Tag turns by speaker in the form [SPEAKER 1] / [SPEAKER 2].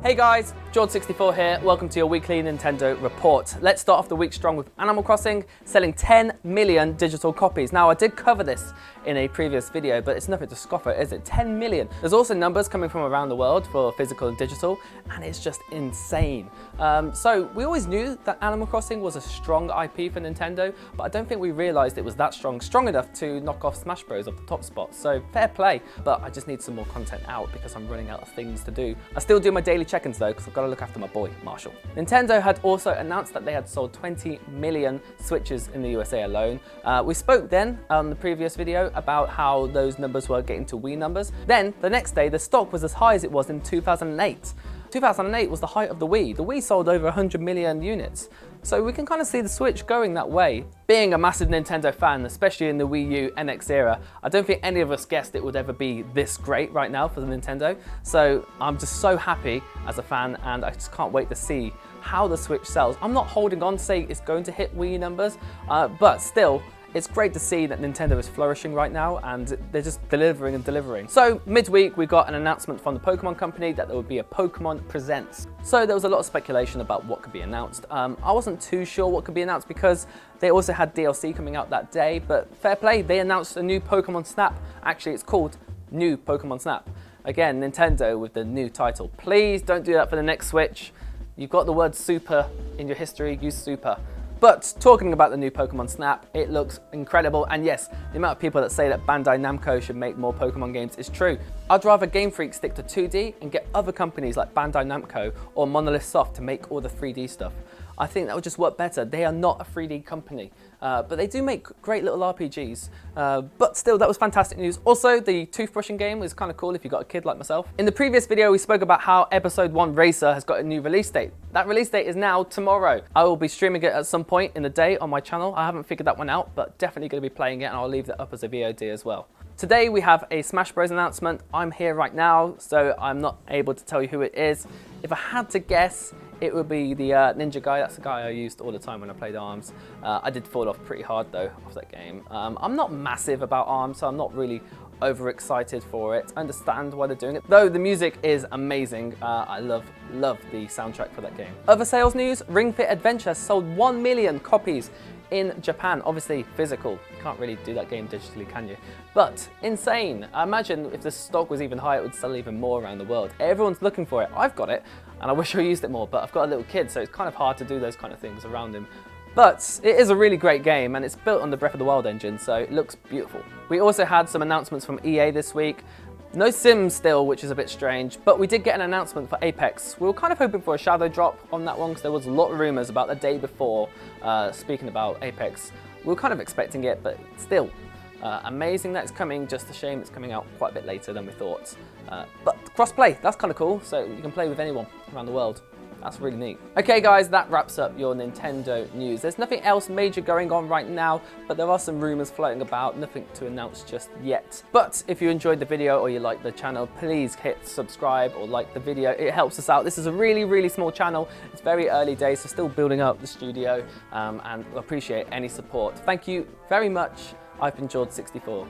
[SPEAKER 1] Hey guys, George64 here. Welcome to your weekly Nintendo report. Let's start off the week strong with Animal Crossing, selling 10 million digital copies. Now, I did cover this in a previous video, but it's nothing to scoff at, is it? 10 million. There's also numbers coming from around the world for physical and digital, and it's just insane. So we always knew that Animal Crossing was a strong IP for Nintendo, but I don't think we realized it was that strong enough to knock off Smash Bros off the top spot. So fair play, but I just need some more content out because I'm running out of things to do. I still do my daily check-ins though, because I've got to look after my boy, Marshall. Nintendo had also announced that they had sold 20 million Switches in the USA alone. We spoke then on the previous video about how those numbers were getting to Wii numbers. Then the next day, the stock was as high as it was in 2008. 2008 was the height of the Wii. The Wii sold over 100 million units. So we can kind of see the Switch going that way. Being a massive Nintendo fan, especially in the Wii U NX era, I don't think any of us guessed it would ever be this great right now for the Nintendo. So I'm just so happy as a fan, and I just can't wait to see how the Switch sells. I'm not holding on to say it's going to hit Wii numbers, but still, it's great to see that Nintendo is flourishing right now and they're just delivering and delivering. So midweek, we got an announcement from the Pokemon Company that there would be a Pokemon Presents. So there was a lot of speculation about what could be announced. I wasn't too sure what could be announced because they also had DLC coming out that day, but fair play, they announced a new Pokemon Snap. Actually, it's called New Pokemon Snap. Again, Nintendo with the new title. Please don't do that for the next Switch. You've got the word super in your history, use super. But talking about the new Pokemon Snap, it looks incredible, and yes, the amount of people that say that Bandai Namco should make more Pokemon games is true. I'd rather Game Freak stick to 2D and get other companies like Bandai Namco or Monolith Soft to make all the 3D stuff. I think that would just work better. They are not a 3D company, but they do make great little RPGs. But still, that was fantastic news. Also, the toothbrushing game was kind of cool if you've got a kid like myself. In the previous video, we spoke about how Episode 1 Racer has got a new release date. That release date is now tomorrow. I will be streaming it at some point in the day on my channel. I haven't figured that one out, but definitely going to be playing it, and I'll leave that up as a VOD as well. Today we have a Smash Bros announcement. I'm here right now, so I'm not able to tell you who it is. If I had to guess, it would be the Ninja guy. That's the guy I used all the time when I played ARMS. I did fall off pretty hard though off that game. I'm not massive about ARMS, so I'm not really overexcited for it. I understand why they're doing it, though the music is amazing. I love the soundtrack for that game. Other sales news, Ring Fit Adventure sold 1 million copies in Japan. Obviously physical, you can't really do that game digitally, can you? But insane. I imagine if the stock was even higher, it would sell even more around the world. Everyone's looking for it. I've got it, and I wish I used it more, but I've got a little kid, so it's kind of hard to do those kind of things around him. But it is a really great game, and it's built on the Breath of the Wild engine, so it looks beautiful. We also had some announcements from EA this week. No Sims still, which is a bit strange, but we did get an announcement for Apex. We were kind of hoping for a shadow drop on that one because there was a lot of rumors about the day before speaking about Apex. We were kind of expecting it, but still, amazing that it's coming, just a shame it's coming out quite a bit later than we thought. But crossplay, that's kind of cool, so you can play with anyone around the world. That's really neat. Okay guys, that wraps up your Nintendo news. There's nothing else major going on right now, but there are some rumors floating about, nothing to announce just yet. But if you enjoyed the video or you like the channel, please hit subscribe or like the video. It helps us out. This is a really small channel. It's very early days, so still building up the studio, and I appreciate any support. Thank you very much. I've been George64.